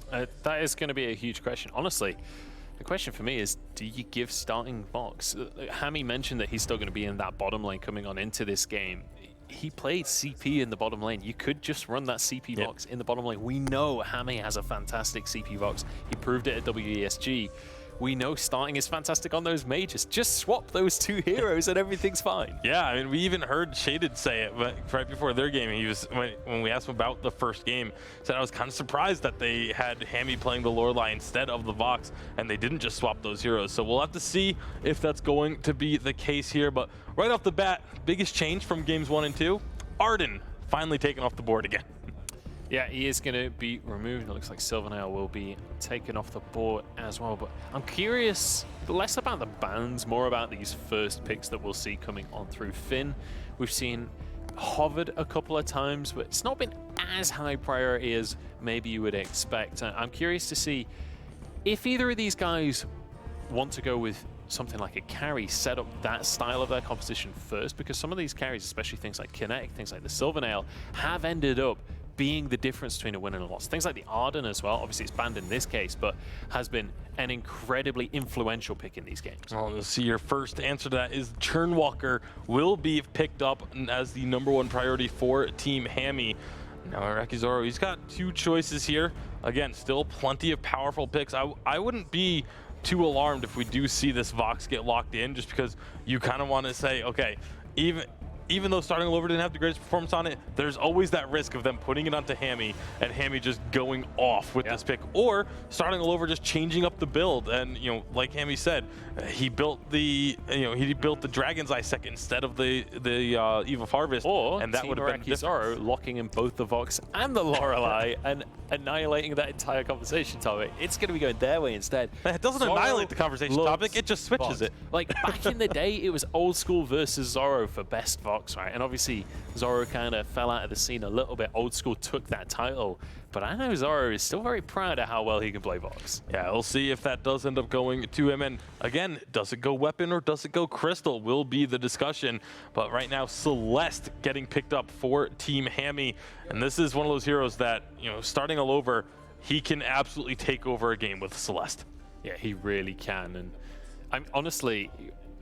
That is going to be a huge question. Honestly, the question for me is, do you give starting Vox? Hami mentioned that he's still going to be in that bottom lane coming on into this game. He played CP in the bottom lane. You could just run that CP Vox in the bottom lane. We know Hami has a fantastic CP Vox. He proved it at WESG. We know starting is fantastic on those mages. Just swap those two heroes and everything's fine. Yeah, I mean, we even heard Shaded say it, but right before their game, he was when we asked him about the first game, said I was kind of surprised that they had Hami playing the Lorelei instead of the Vox, and they didn't just swap those heroes. So we'll have to see if that's going to be the case here. But right off the bat, biggest change from games 1 and 2, Arden finally taken off the board again. Yeah, he is going to be removed. It looks like Silvernail will be taken off the board as well. But I'm curious, less about the bans, more about these first picks that we'll see coming on through. Finn, we've seen hovered a couple of times, but it's not been as high priority as maybe you would expect. I'm curious to see if either of these guys want to go with something like a carry, set up that style of their composition first, because some of these carries, especially things like Kinetic, things like the Silvernail, have ended up being the difference between a win and a loss. Things like the Arden as well, obviously it's banned in this case, but has been an incredibly influential pick in these games. Well, you'll see your first answer to that is Churnwalker will be picked up as the #1 priority for Team Hami. Now IraqiZorro, he's got 2 choices here. Again, still plenty of powerful picks. I wouldn't be too alarmed if we do see this Vox get locked in, just because you kind of want to say, okay, even though starting all over didn't have the greatest performance on it, there's always that risk of them putting it onto Hami and Hami just going off with this pick, or starting all over just changing up the build. And like Hami said, he built the Dragon's Eye second instead of the Eve of Harvest, and that would have been IraqiZorro locking in both the Vox and the Lorelei and annihilating that entire conversation topic. It's going to be going their way instead. It doesn't annihilate the conversation topic, it just switches Vox. it. Like back in the day, it was old school versus Zorro for best Vox, right? And obviously Zorro kind of fell out of the scene a little bit. Old school took that title, but I know Zorro is still very proud of how well he can play Vox. Yeah, we'll see if that does end up going to him. And again, does it go weapon or does it go crystal will be the discussion. But right now, Celeste getting picked up for Team Hami. And this is one of those heroes that, starting all over, he can absolutely take over a game with Celeste. Yeah, he really can. And I'm honestly,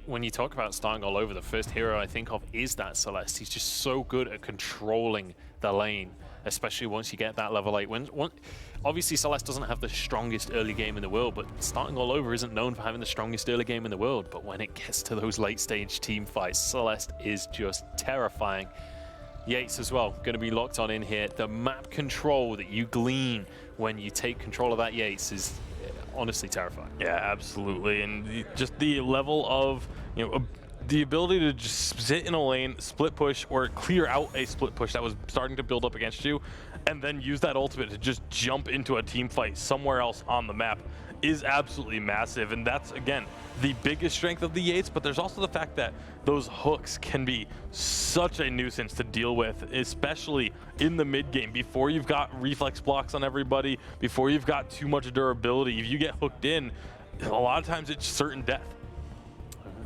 when you talk about starting all over, the first hero I think of is that Celeste. He's just so good at controlling the lane, especially once you get that level 8. Obviously, Celeste doesn't have the strongest early game in the world, but starting all over isn't known for having the strongest early game in the world. But when it gets to those late-stage team fights, Celeste is just terrifying. Yates as well, going to be locked on in here. The map control that you glean when you take control of that Yates is honestly terrifying. Yeah, absolutely. And just the level of, the ability to just sit in a lane, split push, or clear out a split push that was starting to build up against you, and then use that ultimate to just jump into a team fight somewhere else on the map is absolutely massive. And that's, again, the biggest strength of the Yates, but there's also the fact that those hooks can be such a nuisance to deal with, especially in the mid game, before you've got reflex blocks on everybody, before you've got too much durability. If you get hooked in, a lot of times it's certain death.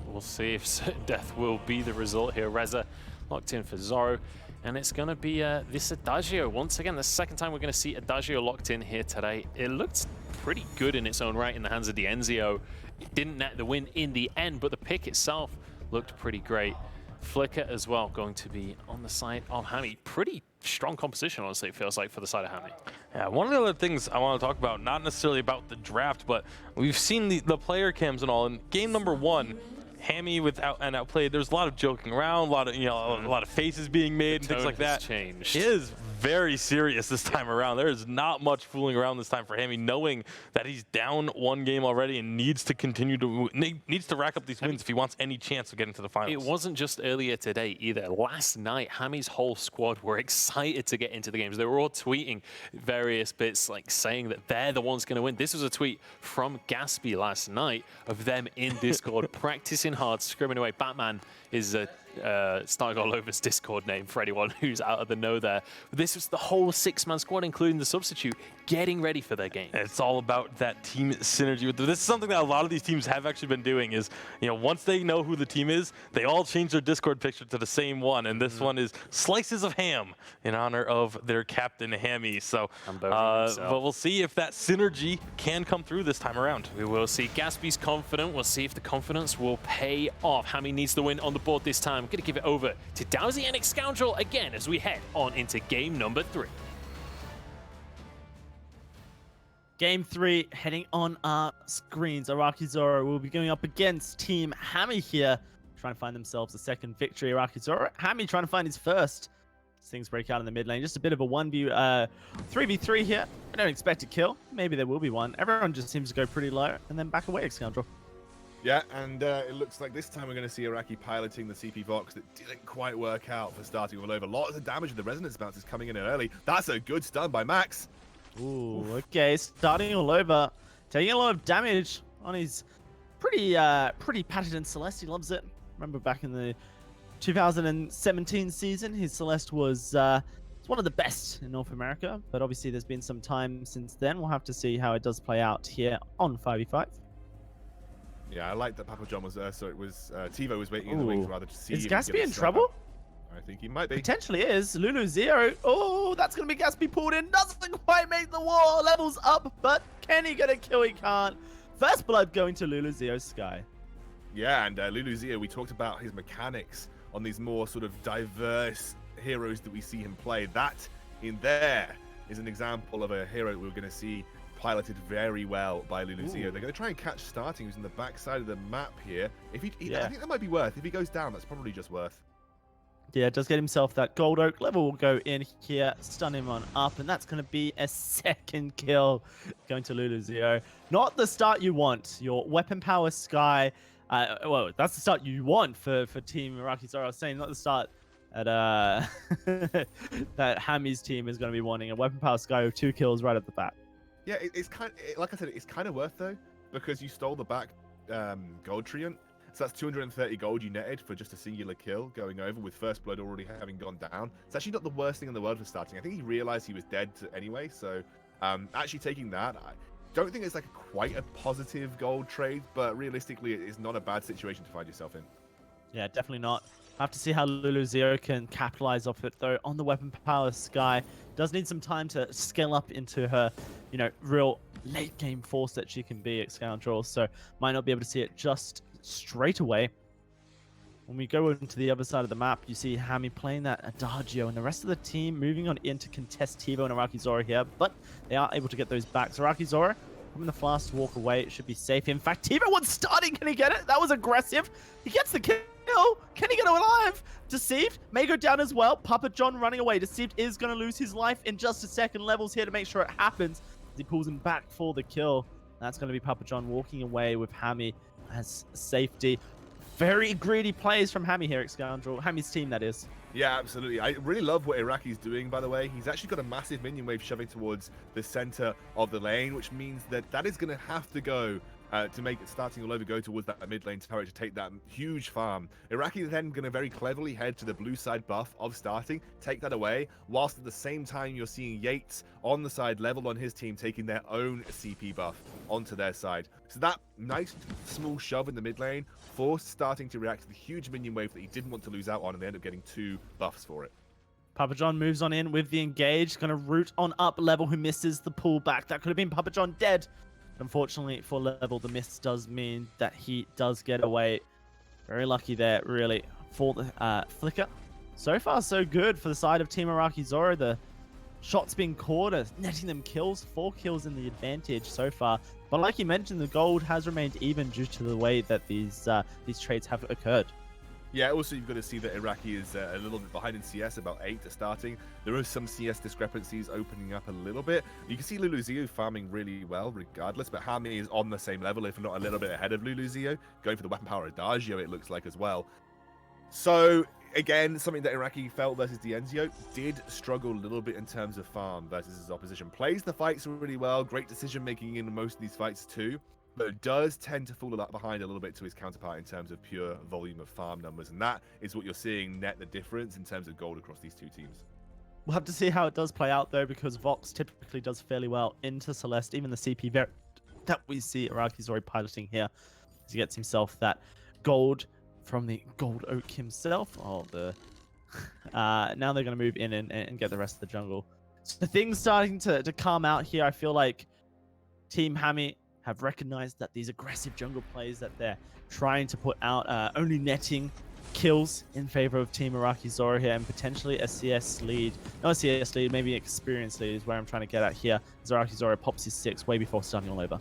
We'll see if certain death will be the result here. Reza locked in for Zorro, and it's going to be this Adagio. Once again, the second time we're going to see Adagio locked in here today. It looked pretty good in its own right in the hands of D'Enzio. It didn't net the win in the end, but the pick itself looked pretty great. Flicker as well going to be on the side of Hami. Pretty strong composition, honestly, it feels like, for the side of Hami. Yeah, one of the other things I want to talk about, not necessarily about the draft, but we've seen the player cams and all. In game #1, Hami and outplayed. There's a lot of joking around, a lot of faces being made and things like that. Changed. It is very serious this time around. There is not much fooling around this time for Hami, knowing that he's down 1 game already and needs to continue to rack up these wins if he wants any chance of getting to the finals. It wasn't just earlier today either. Last night, Hami's whole squad were excited to get into the games. They were all tweeting various bits, like saying that they're the ones going to win. This was a tweet from Gatsby last night of them in Discord practicing hard, scrimming away. Batman is starting all over's Discord name for anyone who's out of the know there. But this was the whole 6-man squad, including the substitute, getting ready for their game. It's all about that team synergy. This is something that a lot of these teams have actually been doing is, once they know who the team is, they all change their Discord picture to the same one. And this one is Slices of Ham in honor of their captain, Hami. So, but we'll see if that synergy can come through this time around. We will see. Gatsby's confident. We'll see if the confidence will pay off. Hami needs the win on the board this time. I'm going to give it over to Dowsy and Scoundrel again as we head on into game number 3. Game 3 heading on our screens. IraqiZorro will be going up against Team Hami here, trying to find themselves a second victory. IraqiZorro, Hami trying to find his first. As things break out in the mid lane. Just a bit of a 3v3 here. I don't expect a kill. Maybe there will be one. Everyone just seems to go pretty low and then back away, Scoundrel. Yeah, and it looks like this time we're going to see Iraqi piloting the CP Vox that didn't quite work out for starting all over. Lots of damage with the resonance bounces coming in early. That's a good stun by Max. Ooh, okay, starting all over, taking a lot of damage on his pretty patented Celeste. He loves it. Remember back in the 2017 season, his Celeste was one of the best in North America, but obviously there's been some time since then. We'll have to see how it does play out here on 5v5. Yeah, I like that Papa John was so it was Tivo was waiting in the wings rather to see. Is Gatsby in trouble? I think he might be. Potentially is. LuluZero. Oh, that's going to be Gatsby pulled in. Doesn't quite make the wall. Levels up, but can he get a kill? He can't. First blood going to LuluZero's Sky. Yeah, and LuluZero, we talked about his mechanics on these more sort of diverse heroes that we see him play. That in there is an example of a hero that we're going to see piloted very well by LuluZero. They're going to try and catch starting who's in the back side of the map here. If I think that might be worth. If he goes down, that's probably just worth. Yeah, does get himself that gold oak. Level will go in here, stun him on up, and that's going to be a second kill going to LuluZero. Not the start you want. Your weapon power Sky. Well, that's the start you want for Team IraqiZorro. I was saying not the start that that Hami's team is going to be wanting. A weapon power Sky with 2 kills right at the bat. Yeah, it's kind of, like I said, it's kind of worth though, because you stole the back gold treant. So that's 230 gold you netted for just a singular kill going over with first blood already having gone down. It's actually not the worst thing in the world for starting. I think he realized he was dead anyway. So actually taking that, I don't think it's like quite a positive gold trade, but realistically, it's not a bad situation to find yourself in. Yeah, definitely not. Have to see how LuluZero can capitalize off it though. On the weapon power Sky, does need some time to scale up into her, real late game force that she can be at Scoundrel. So might not be able to see it just straight away. When we go into the other side of the map, you see Hami playing that Adagio and the rest of the team moving on in to contest Tivo and IraqiZorro here, but they are able to get those backs. IraqiZorro having the fast walk away, it should be safe. In fact, Tivo was starting. Can he get it? That was aggressive. He gets the kill. Can he get alive? Deceived may go down as well. Papa John running away. Deceived is going to lose his life in just a second. Levels here to make sure it happens. He pulls him back for the kill. That's going to be Papa John walking away with Hami as safety. Very greedy plays from Hami here at Scoundrel. Hami's team, that is. Yeah, absolutely. I really love what Iraqi's doing, by the way. He's actually got a massive minion wave shoving towards the center of the lane, which means that is going to have to go to make it starting all over, go towards that mid lane turret to take that huge farm. Iraqi is then going to very cleverly head to the blue side buff of starting, take that away, whilst at the same time you're seeing Yates on the side level on his team taking their own CP buff onto their side. So that nice small shove in the mid lane forced starting to react to the huge minion wave that he didn't want to lose out on, and they end up getting 2 buffs for it. Papa John moves on in with the engage, going to root on up level who misses the pullback. That could have been Papa John dead. Unfortunately for level, the miss does mean that he does get away. Very lucky there, really, for the flicker. So far, so good for the side of Team IraqiZorro. The shots being caught are netting them kills. 4 kills in the advantage so far. But like you mentioned, the gold has remained even due to the way that these trades have occurred. Yeah, also you've got to see that Iraqi is a little bit behind in CS, about 8 to starting. There are some CS discrepancies opening up a little bit. You can see LuluZero farming really well regardless, but Hami is on the same level, if not a little bit ahead of LuluZero, going for the weapon power Adagio, it looks like as well. So, again, something that Iraqi felt versus Dienzio did struggle a little bit in terms of farm versus his opposition. Plays the fights really well, great decision making in most of these fights too, but does tend to fall behind a little bit to his counterpart in terms of pure volume of farm numbers, and that is what you're seeing net the difference in terms of gold across these two teams. We'll have to see how it does play out, though, because Vox typically does fairly well into Celeste. Even the CP that we see IraqiZorro piloting here, as he gets himself that gold from the Gold Oak himself. Oh, now they're going to move in and get the rest of the jungle. So things starting to calm out here. I feel like Team Hami have recognized that these aggressive jungle plays that they're trying to put out only netting kills in favor of Team IraqiZorro here, and potentially a CS lead. Not a CS lead, maybe experience lead is where I'm trying to get at here. As IraqiZorro pops his 6 way before starting all over.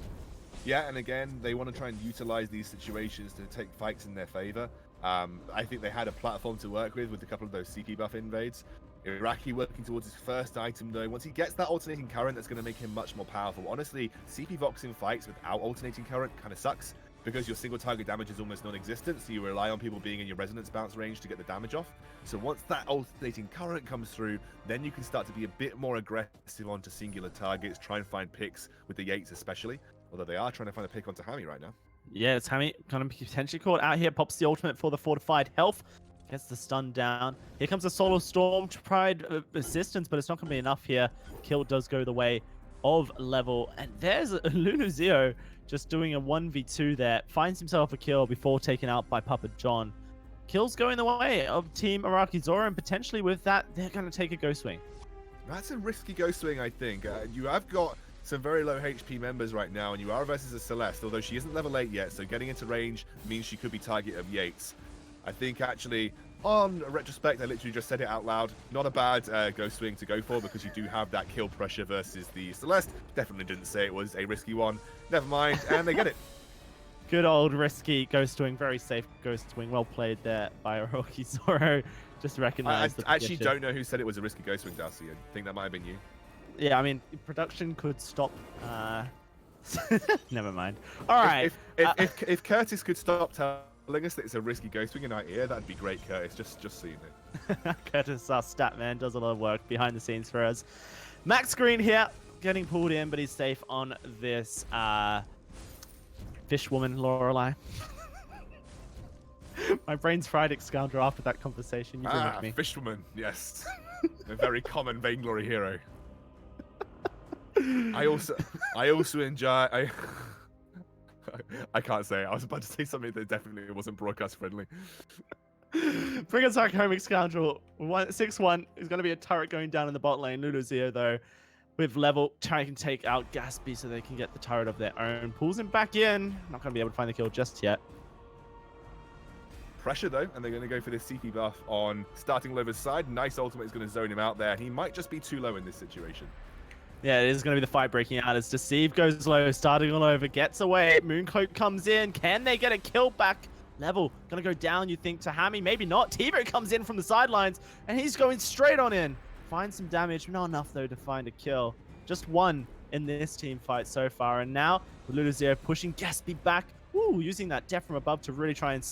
Yeah, and again, they want to try and utilize these situations to take fights in their favor. I think they had a platform to work with a couple of those CP buff invades. Iraqi working towards his first item, though. Once he gets that alternating current, that's going to make him much more powerful. Honestly, CP Vox in fights without alternating current kind of sucks, because your single target damage is almost non-existent, so you rely on people being in your resonance bounce range to get the damage off. So once that alternating current comes through, then you can start to be a bit more aggressive onto singular targets, try and find picks with the Yates especially, although they are trying to find a pick onto Hami right now. Yeah, it's Hami going to be potentially caught out here. Pops the ultimate for the fortified health. Gets the stun down. Here comes a Solar Storm to provide assistance, but it's not going to be enough here. Kill does go the way of level. And there's LuluZero just doing a 1v2 there. Finds himself a kill before taken out by Papa John. Kills going the way of Team IraqiZorro, and potentially with that, they're going to take a Ghost Swing. That's a risky Ghost Swing, I think. You have got some very low HP members right now, and you are versus a Celeste, although she isn't level 8 yet, so getting into range means she could be target of Yates. I think actually, on retrospect, I literally just said it out loud. Not a bad Ghost Swing to go for, because you do have that kill pressure versus the Celeste. Definitely didn't say it was a risky one. Never mind, and they get it. Good old risky Ghost Swing, very safe Ghost Swing. Well played there by IraqiZorro. Just recognize the I actually position. don't know who said it was a risky Ghost Swing, Darcy. I think that might have been you. Yeah, I mean, production could stop. Never mind. All right. If Curtis could stop telling us that it's a risky Ghost Swing in our ear, that'd be great, Curtis. Just so you know. Curtis, our stat man, does a lot of work behind the scenes for us. Max Green here, getting pulled in, but he's safe on this fishwoman Lorelei. My brain's fried scoundrel after that conversation. You bring with me. Fishwoman, yes. A very common Vainglory hero. I also enjoy. I can't say it. I was about to say something that definitely wasn't broadcast friendly. Bring us back home, scoundrel. 6-1 is going to be a turret going down in the bot lane. LuluZero, though, with level, trying to take out Gatsby so they can get the turret of their own. Pulls him back in. Not going to be able to find the kill just yet. Pressure, though, and they're going to go for this CP buff on starting Lover's side. Nice ultimate is going to zone him out there. He might just be too low in this situation. Yeah, it is going to be the fight breaking out as Deceive goes low, starting all over, gets away. Mooncloak comes in. Can they get a kill back? Level going to go down, you think, to Hami. Maybe not. Tivo comes in from the sidelines, and he's going straight on in. Finds some damage. Not enough, though, to find a kill. Just one in this team fight so far. And now, LuluZero pushing Gatsby back. Ooh, using that death from above to really try and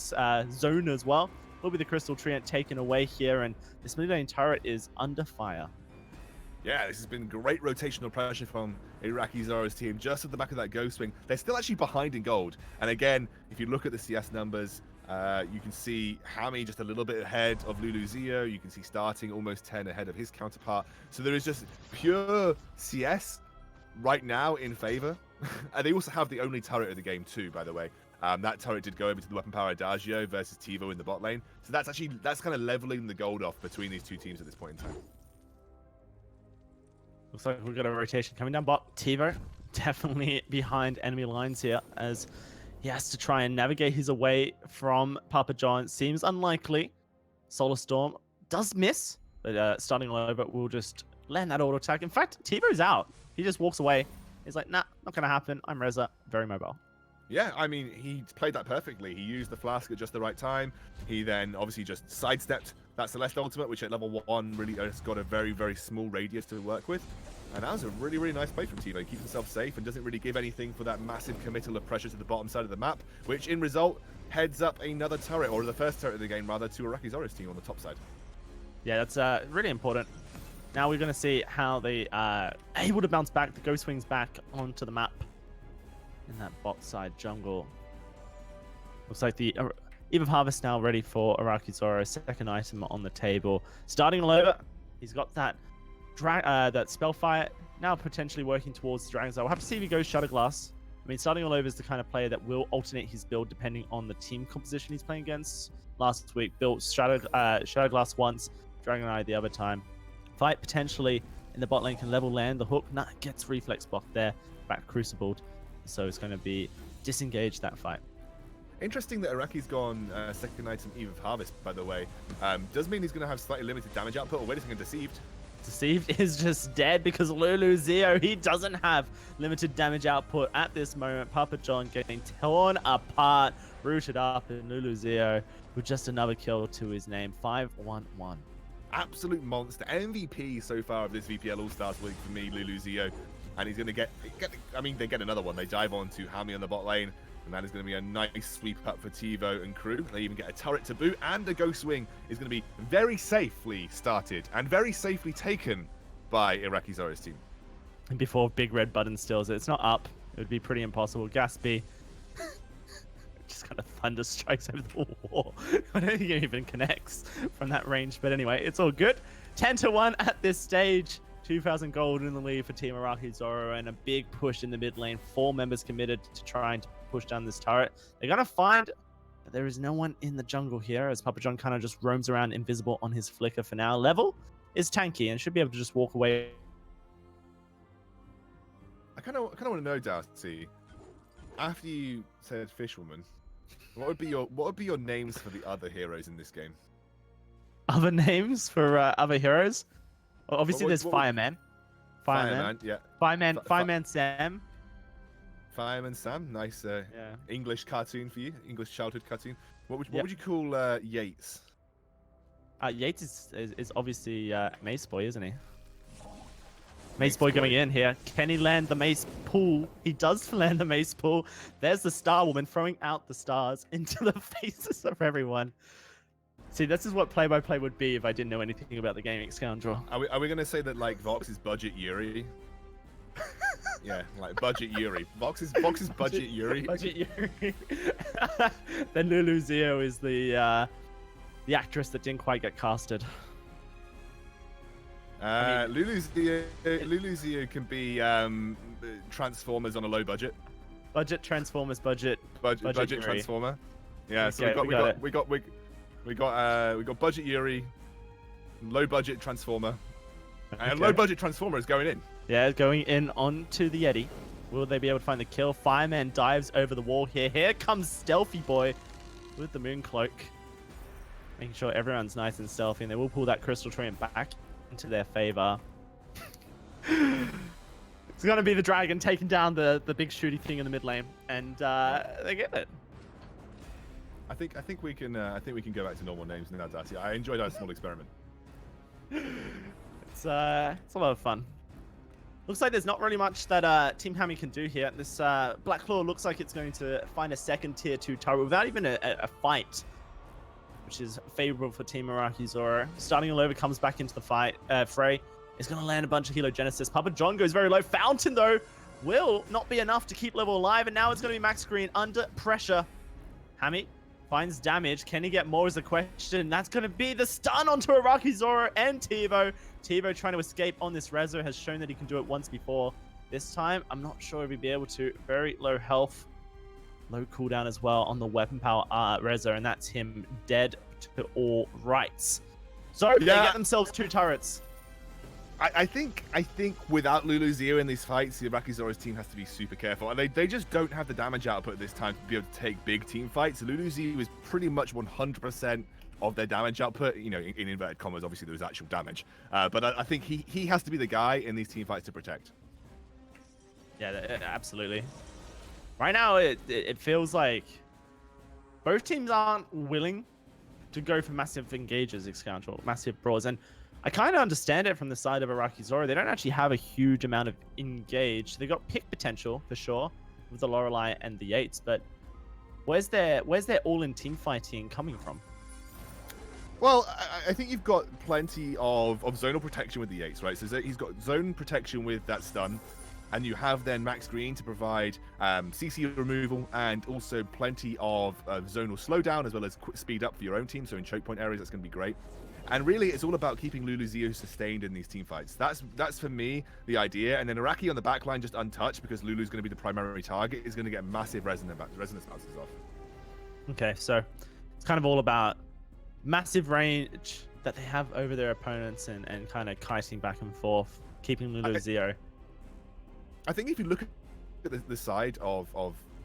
zone as well. Will be the Crystal Treant taken away here, and this mid-lane turret is under fire. Yeah, this has been great rotational pressure from IraqiZorro's team, just at the back of that Ghost Swing. They're still actually behind in gold. And again, if you look at the CS numbers, you can see Hami just a little bit ahead of LuluZero. You can see starting almost 10 ahead of his counterpart. So there is just pure CS right now in favor. And they also have the only turret of the game too, by the way. That turret did go over to the weapon power Adagio versus Tivo in the bot lane. So that's kind of leveling the gold off between these two teams at this point in time. Looks like we've got a rotation coming down bot. Tivo definitely behind enemy lines here as he has to try and navigate his way from Papa John. Seems unlikely. Solar Storm does miss, but starting all over will just land that auto attack. In fact, Tivo's out. He just walks away. He's like, nah, not going to happen. I'm Reza, very mobile. Yeah, I mean, he played that perfectly. He used the flask at just the right time. He then obviously just sidestepped that Celeste ultimate, which at level 1 really has got a very, very small radius to work with. And that was a really, really nice play from Tivo. He keeps himself safe and doesn't really give anything for that massive committal of pressure to the bottom side of the map, which in result heads up another turret, or the first turret of the game rather, to IraqiZorro's team on the top side. Yeah, that's really important. Now we're going to see how they are able to bounce back. The Ghost Swings back onto the map in that bot side jungle. Looks like the Eve of Harvest now ready for IraqiZorro. Second item on the table. Starting all over. He's got that that Spellfire now potentially working towards the Dragons. We'll have to see if he goes Shutterglass. I mean, Starting All Over is the kind of player that will alternate his build depending on the team composition he's playing against. Last week, built Shadowglass once, Dragon Eye the other time. Fight potentially in the bot lane can level land the hook. Nah, gets reflex blocked there, back crucibled. So it's going to be disengage that fight. Interesting that Iraqi's gone second item Eve of Harvest, by the way. Does mean he's going to have slightly limited damage output. Or wait a second, Deceived. Deceived is just dead because LuLuZeo, he doesn't have limited damage output at this moment. Papa John getting torn apart, rooted up, and LuLuZeo with just another kill to his name. 5-1-1. Absolute monster. MVP so far of this VPL All-Stars League for me, LuLuZeo. And he's going to get, I mean, they get another one. They dive on to Hami on the bot lane. And that is going to be a nice sweep up for TiVo and crew. They even get a turret to boot, and a Ghost Wing is going to be very safely started and very safely taken by IraqiZorro's team. And before Big Red Button steals it, it's not up. It would be pretty impossible. Gatsby just kind of thunder strikes over the wall. I don't think it even connects from that range. But anyway, it's all good. 10-1 at this stage. 2,000 gold in the lead for Team IraqiZorro, and a big push in the mid lane. 4 members committed to trying to push down this turret. They're going to find that there is no one in the jungle here, as Papa John kind of just roams around invisible on his flicker for now. Level is tanky and should be able to just walk away. I kind of want to know, Darcy, after you said Fishwoman, what would be your names for the other heroes in this game? Other names for other heroes? Well, obviously, there's Fireman. Fireman, yeah. Fireman Sam. Fireman Sam, nice Yeah. English cartoon for you, English childhood cartoon. What would you call Yates? Yates is obviously Mace Boy, isn't he? Mace Boy coming in here. Can he land the Mace Pool? He does land the Mace Pool. There's the Star Woman throwing out the stars into the faces of everyone. See, this is what play-by-play would be if I didn't know anything about the gaming scoundrel. Are we going to say that, like, Vox is Budget Yuri? Yeah, like Budget Yuri. Vox is Budget Yuri. Budget Yuri. Then LuLuZeo is the actress that didn't quite get casted. LuLuZeo can be Transformers on a low budget. Budget Transformers, budget Yuri. Transformer. Yeah, Okay, so we got Budget Yuri, low budget Transformer, and Okay. low budget Transformer is going in. Yeah, going in onto the Yeti. Will they be able to find the kill? Fireman dives over the wall here. Here comes Stealthy Boy with the Moon Cloak. Making sure everyone's nice and stealthy, and they will pull that Crystal Treant back into their favor. It's going to be the Dragon taking down the big shooty thing in the mid lane, and they get it. I think we can go back to normal names now, Darcy. I enjoyed our small experiment. It's a lot of fun. Looks like there's not really much that Team Hami can do here. This Blackclaw looks like it's going to find a second tier 2 turret without even a fight, which is favorable for Team IraqiZorro. Starting All Over comes back into the fight. Frey is going to land a bunch of Helogenesis. Papa John goes very low. Fountain, though, will not be enough to keep level alive, and now it's going to be Max Green under pressure. Hami finds damage. Can he get more is the question. That's going to be the stun onto IraqiZorro and TiVo. TiVo trying to escape on this Rezo has shown that he can do it once before. This time, I'm not sure if he'd be able to. Very low health. Low cooldown as well on the weapon power Rezo, and that's him dead to all rights. So they get themselves 2 turrets. I think without LuLuZeo in these fights, the IraqiZorro's team has to be super careful. And they just don't have the damage output this time to be able to take big team fights. LuLuZeo is pretty much 100% of their damage output. You know, in inverted commas, obviously there was actual damage. But I think he has to be the guy in these team fights to protect. Yeah, absolutely. Right now, it feels like both teams aren't willing to go for massive engages, Scoundrel, massive brawls. And I kind of understand it from the side of IraqiZorro. They don't actually have a huge amount of engage. They got pick potential for sure with the Lorelei and the Yates, but where's their all-in team fighting coming from? Well, I think you've got plenty of zonal protection with the Yates, right? So he's got zone protection with that stun, and you have then Max Green to provide CC removal and also plenty of zonal slowdown as well as quick speed up for your own team. So in choke point areas, that's going to be great. And really, it's all about keeping Luluzio sustained in these team fights. That's for me the idea. And then Iraqi on the backline just untouched because Lulu's going to be the primary target is going to get massive resonance bounces off. Okay, so it's kind of all about massive range that they have over their opponents and kind of kiting back and forth, keeping Luluzio. I think if you look at the side of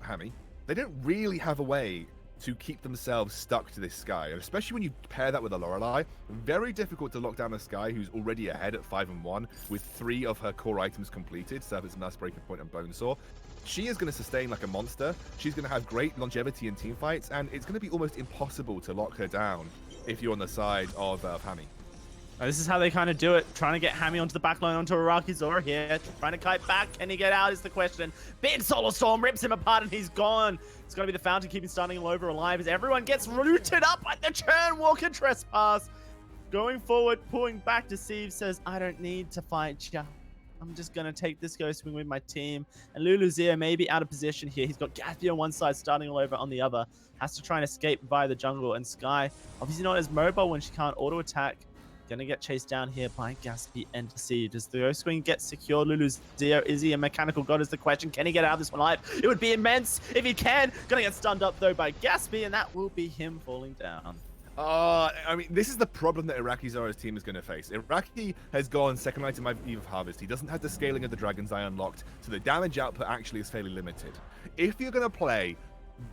Hami, they don't really have a way to keep themselves stuck to this Skye, and especially when you pair that with a Lorelei. Very difficult to lock down a Skye who's already ahead at 5-1 with 3 of her core items completed, Surface Mass, Breaking Point, and Bonesaw. She is going to sustain like a monster. She's going to have great longevity in team fights, and it's going to be almost impossible to lock her down if you're on the side of Hami. This is how they kind of do it, trying to get Hami onto the backline, onto IraqiZorro here, trying to kite back. Can he get out is the question. Big Solar Storm rips him apart and he's gone. It's got to be the Fountain keeping Starting All Over alive as everyone gets rooted up like the Churn Walker Trespass. Going forward, pulling back, Deceive says, I don't need to fight ya. I'm just going to take this go swing with my team. And Luluzio may be out of position here. He's got Gatsby on one side, Starting All Over on the other. Has to try and escape via the jungle. And Skye, obviously not as mobile when she can't auto-attack. Gonna get chased down here by Gatsby and Deceive. Does the Ghost Swing get secured? Luluzio, is he a mechanical god is the question. Can he get out of this one alive? It would be immense if he can. Gonna get stunned up though by Gatsby, and that will be him falling down. I mean, this is the problem that IraqiZorro's team is going to face. Iraqi has gone second item Eve of Harvest. He doesn't have the scaling of the Dragon's Eye unlocked, so the damage output actually is fairly limited. If you're going to play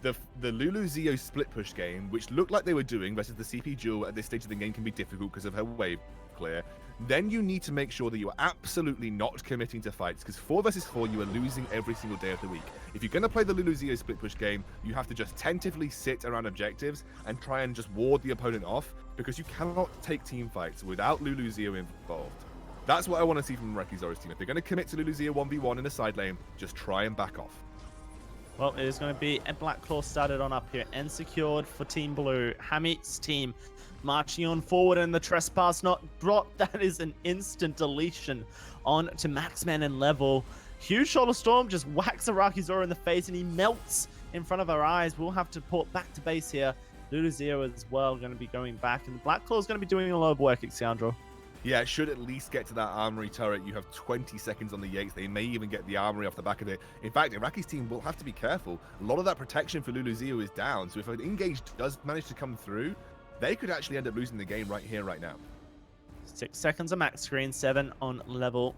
the Luluzio split push game, which looked like they were doing versus the CP duel at this stage of the game can be difficult because of her wave clear, then you need to make sure that you are absolutely not committing to fights, because 4 versus 4 you are losing every single day of the week. If you're going to play the Luluzio split push game, you have to just tentatively sit around objectives and try and just ward the opponent off, because you cannot take team fights without Luluzio involved. That's what I want to see from IraqiZorro's team. If they're going to commit to Luluzio 1v1 in a side lane, just try and back off. Well, it is going to be a Blackclaw started on up here and secured for Team Blue. Hami's team marching on forward, and the Trespass not brought. That is an instant deletion on to Maxman and level. Huge Shoulder Storm just whacks IraqiZorro in the face, and he melts in front of our eyes. We'll have to port back to base here. Luluzio as well going to be going back, and Blackclaw is going to be doing a lot of work, Alexandro. Yeah, it should at least get to that armory turret. You have 20 seconds on the Yates. They may even get the armory off the back of it. In fact, Iraqi's team will have to be careful. A lot of that protection for Luluzio is down, so if an engage does manage to come through, they could actually end up losing the game right here, right now. 6 seconds on max screen, 7 on level.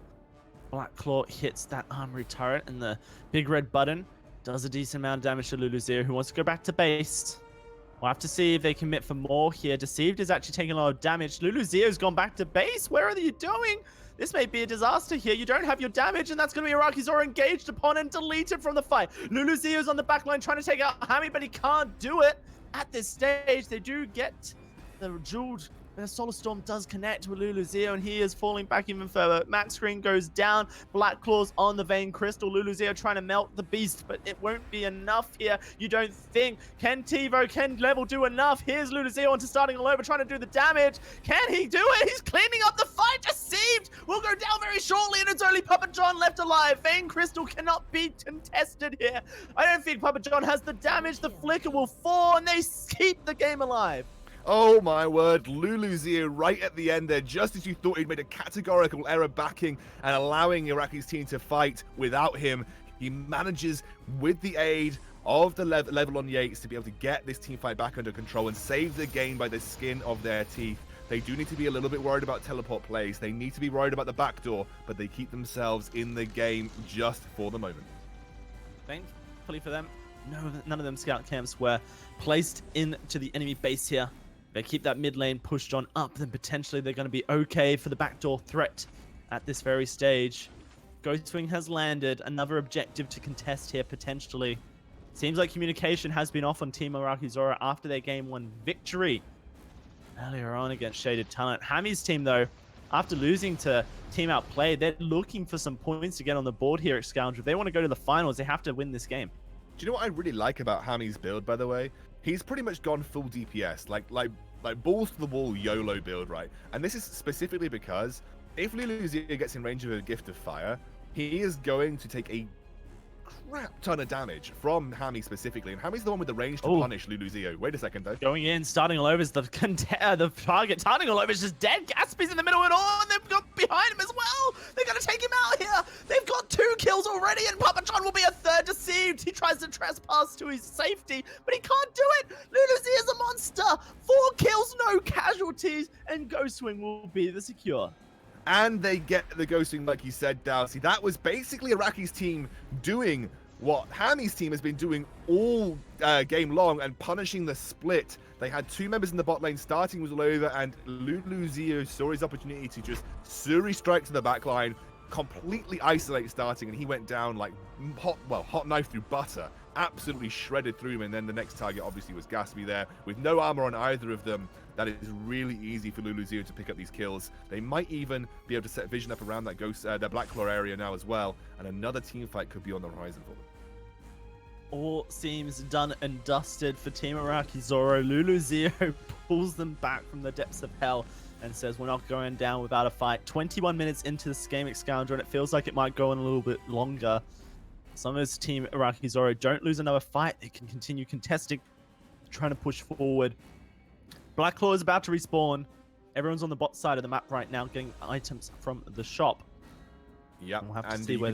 Blackclaw hits that armory turret, and the big red button does a decent amount of damage to Luluzio, who wants to go back to base. We'll have to see if they commit for more here. Deceived is actually taking a lot of damage. Luluzio's gone back to base. Where are you doing? This may be a disaster here. You don't have your damage, and that's going to be IraqiZorro engaged upon and deleted from the fight. Luluzio's on the back line trying to take out Hami, but he can't do it. At this stage, they do get the jeweled. The Solar Storm does connect with Luluzio, and he is falling back even further. Max screen goes down. Blackclaw's on the Vein Crystal. Luluzio trying to melt the beast, but it won't be enough here. You don't think? Can TiVo, can Level do enough? Here's Luluzio onto Starting All Over, trying to do the damage. Can he do it? He's cleaning up the fight. Deceived will go down very shortly, and it's only Papa John left alive. Vein Crystal cannot be contested here. I don't think Papa John has the damage. The flicker will fall, and they keep the game alive. Oh my word, Luluzio right at the end there, just as you thought he'd made a categorical error backing and allowing Iraqi's team to fight without him. He manages, with the aid of the level on Yates, to be able to get this team fight back under control and save the game by the skin of their teeth. They do need to be a little bit worried about teleport plays. They need to be worried about the backdoor, but they keep themselves in the game just for the moment. Thankfully for them, none of them scout camps were placed into the enemy base here. They keep that mid lane pushed on up, then potentially they're going to be okay for the backdoor threat at this very stage. Ghostwing has landed, another objective to contest here potentially. Seems like communication has been off on Team IraqiZorro after their game 1 victory earlier on against Shaded Talent. Hami's team though, after losing to Team Outplay, they're looking for some points to get on the board here at Scoundrel. If they want to go to the finals, they have to win this game. Do you know what I really like about Hami's build, by the way? He's pretty much gone full DPS, like balls to the wall YOLO build, right? And this is specifically because if Luluzio gets in range of a Gift of Fire, he is going to take a crap ton of damage from Hami specifically, and Hami's the one with the range to punish LuluZio. Wait a second, though. Going in, starting all over is the target. Starting all over is just dead. Gaspy's in the middle, and they've got behind him as well. They're going to take him out here. They've got 2 kills already, and Papa John will be a 3rd deceived. He tries to trespass to his safety, but he can't do it. LuluZio is a monster. 4 kills, no casualties, and Ghostwing will be the secure. And they get the ghosting, like you said, Dowsy. That was basically Iraqi's team doing what Hami's team has been doing all game long and punishing the split. They had 2 members in the bot lane, starting was all over, and LuluZio saw his opportunity to just Suri strike to the back line, completely isolate starting, and he went down like hot knife through butter. Absolutely shredded through him, and then the next target obviously was Gaspy there. With no armor on either of them, that is really easy for LuluZio to pick up these kills. They might even be able to set vision up around that the Blackclaw area now as well, and another team fight could be on the horizon for them. All seems done and dusted for Team IraqiZorro. LuluZio pulls them back from the depths of hell and says, we're not going down without a fight. 21 minutes into this game, Excalibur, and it feels like it might go on a little bit longer. Some of this Team IraqiZorro don't lose another fight. They can continue contesting, trying to push forward. Blackclaw is about to respawn. Everyone's on the bot side of the map right now, getting items from the shop. Yep, we'll have to and see where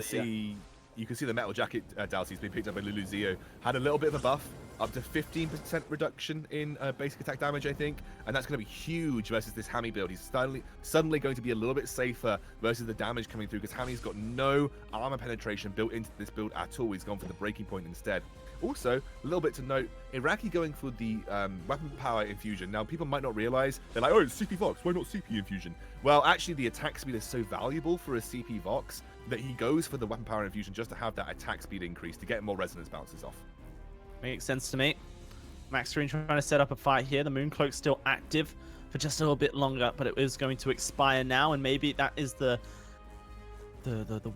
you can see the metal jacket, Dowsy's been picked up by LuluZio. Had a little bit of a buff, up to 15% reduction in basic attack damage, I think. And that's going to be huge versus this Hami build. He's suddenly going to be a little bit safer versus the damage coming through, because Hami's got no armor penetration built into this build at all. He's gone for the breaking point instead. Also, a little bit to note, Iraqi going for the weapon power infusion. Now, people might not realize, they're like, oh, it's CP Vox, why not CP infusion? Well, actually, the attack speed is so valuable for a CP Vox that he goes for the weapon power infusion just to have that attack speed increase to get more resonance bounces off. Makes sense to me. Max Green trying to set up a fight here. The Mooncloak's still active for just a little bit longer, but it is going to expire now, and maybe that is the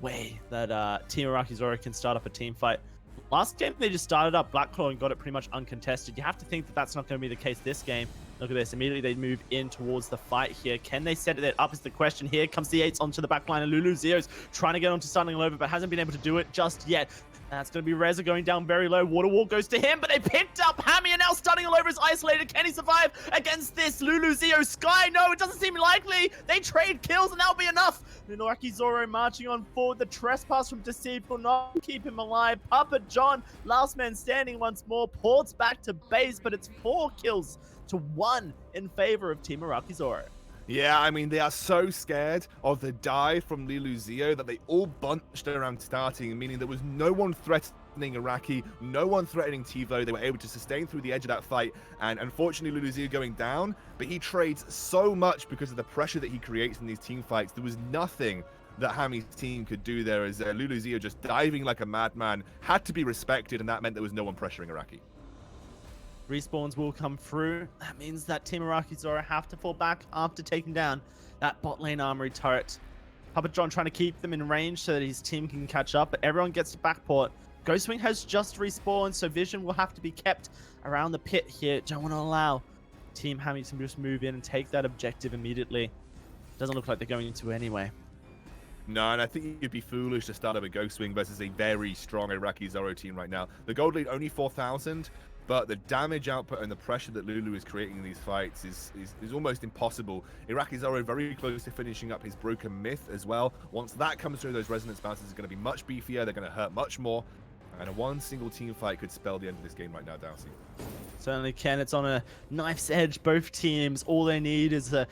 way that Team IraqiZorro can start up a team fight. Last game, they just started up Blackclaw and got it pretty much uncontested. You have to think that that's not going to be the case this game. Look at this. Immediately, they move in towards the fight here. Can they set it up is the question. Here comes the 8s onto the back line, and LuluZio's trying to get onto Stunning Over, but hasn't been able to do it just yet. That's going to be Reza going down very low. Water Wall goes to him, but they picked up Hami, and now Stunning All Over is isolated. Can he survive against this LuluZio Sky? No, it doesn't seem likely. They trade kills, and that'll be enough. IraqiZorro marching on forward. The trespass from Deceived will not keep him alive. Papa John, last man standing once more, ports back to base, but it's 4 kills to 1 in favor of Team IraqiZorro. Yeah, I mean, they are so scared of the dive from LuluZio that they all bunched around starting, meaning there was no one threatening Iraqi, no one threatening TiVo. They were able to sustain through the edge of that fight, and unfortunately LuluZio going down, but he trades so much because of the pressure that he creates in these team fights. There was nothing that Hami's team could do there, as LuluZio just diving like a madman had to be respected, and that meant there was no one pressuring Iraqi. Respawns will come through. That means that Team IraqiZorro have to fall back after taking down that bot lane armory turret. Papa John trying to keep them in range so that his team can catch up, but everyone gets to backport. Ghostwing has just respawned, so vision will have to be kept around the pit here. Don't want to allow Team Hami to just move in and take that objective immediately. Doesn't look like they're going to anyway. No, and I think you'd be foolish to start up a Ghostwing versus a very strong IraqiZorro team right now. The gold lead only 4,000. But the damage output and the pressure that Lulu is creating in these fights is almost impossible. IraqiZorro very close to finishing up his Broken Myth as well. Once that comes through, those resonance bounces are going to be much beefier. They're going to hurt much more. And a one single team fight could spell the end of this game right now, Dowsy. Certainly can. It's on a knife's edge. Both teams, all they need is a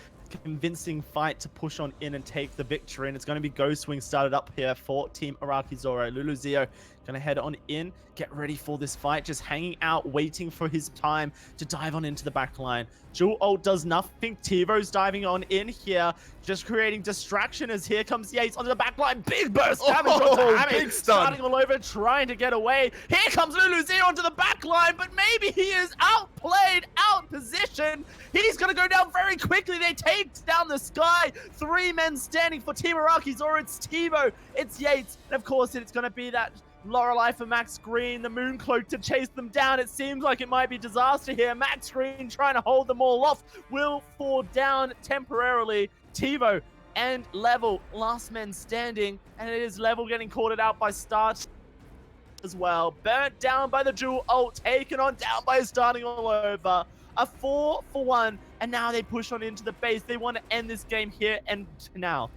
convincing fight to push on in and take the victory. And it's going to be Ghostwing started up here for Team IraqiZorro. LuluZio going to head on in, get ready for this fight, just hanging out, waiting for his time to dive on into the back line. Dual ult does nothing. TiVo's diving on in here, just creating distraction as here comes Yates onto the back line. Big burst damage onto Hami. Big stun. Starting all over, trying to get away. Here comes LuluZio onto the back line, but maybe he is outplayed, outpositioned. He's going to go down very quickly. They take down the Sky. 3 men standing for Team IraqiZorro. It's TiVo, it's Yates, and of course it's going to be that Lorelei for Max Green, the Mooncloak to chase them down. It seems like it might be disaster here. Max Green trying to hold them all off, will fall down temporarily. TiVo and Level, last men standing, and it is Level getting caught out by Start. as well. Burnt down by the dual ult, taken on down by starting all over. A 4-for-1, and now they push on into the base. They want to end this game here and now.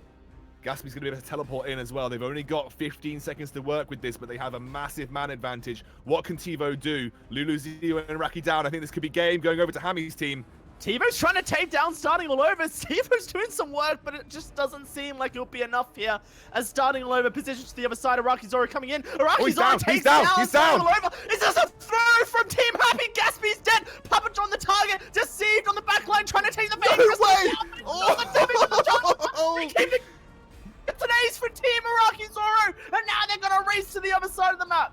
Gaspy's going to be able to teleport in as well. They've only got 15 seconds to work with this, but they have a massive man advantage. What can TiVo do? LuluZero and Iraqi down. I think this could be game going over to Hami's team. TiVo's trying to take down starting all over. TiVo's doing some work, but it just doesn't seem like it'll be enough here. As starting all over positions to the other side, IraqiZorro coming in. IraqiZorro takes down starting all over. Is this a throw from Team Happy? Gaspy's dead. Puppet on the target. Deceived on the back line, trying to take the bait. It's an ace for Team IraqiZorro, and now they're going to race to the other side of the map.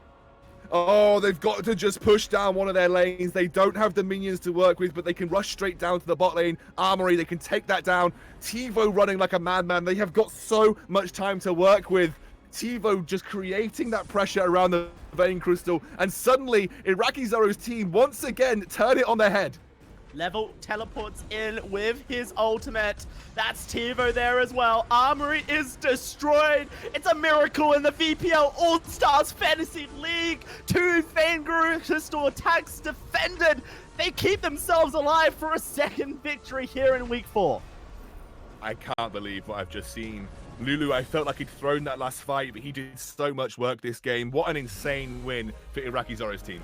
Oh, they've got to just push down one of their lanes. They don't have the minions to work with, but they can rush straight down to the bot lane. Armory, they can take that down. TiVo running like a madman. They have got so much time to work with. TiVo just creating that pressure around the Vein Crystal, and suddenly IraqiZorro's team once again turn it on their head. Level teleports in with his ultimate. That's TiVo there as well. Armory is destroyed. It's a miracle in the VPL All-Stars Fantasy League. 2 Vainglory crystal attacks defended. They keep themselves alive for a second victory here in Week 4. I can't believe what I've just seen. Lulu, I felt like he'd thrown that last fight, but he did so much work this game. What an insane win for IraqiZorro's team.